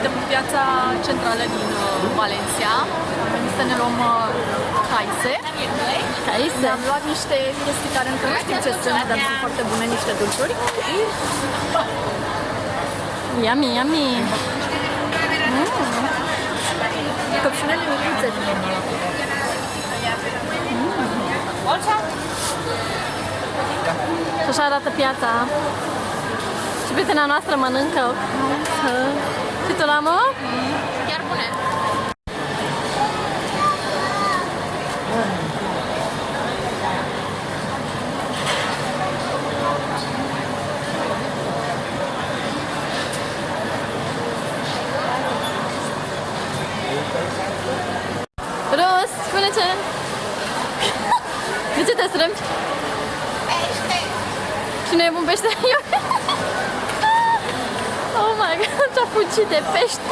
Suntem în piața centrală din Valencia. Am venit să ne luăm caise. Ne-am luat niște chestii care încă nu știm ce sunt, dar sunt foarte bune, niște dulciuri. Yummy, yummy. Căpșunele micuțe. Și așa arată piața. Și prietena noastră mănâncă o caisă. Și tu la mă? Chiar bune. Rus, spune ce? De ce te strâmbi? Pește! Și nu e bun pește? Oh my god, ce-a fugit de pește!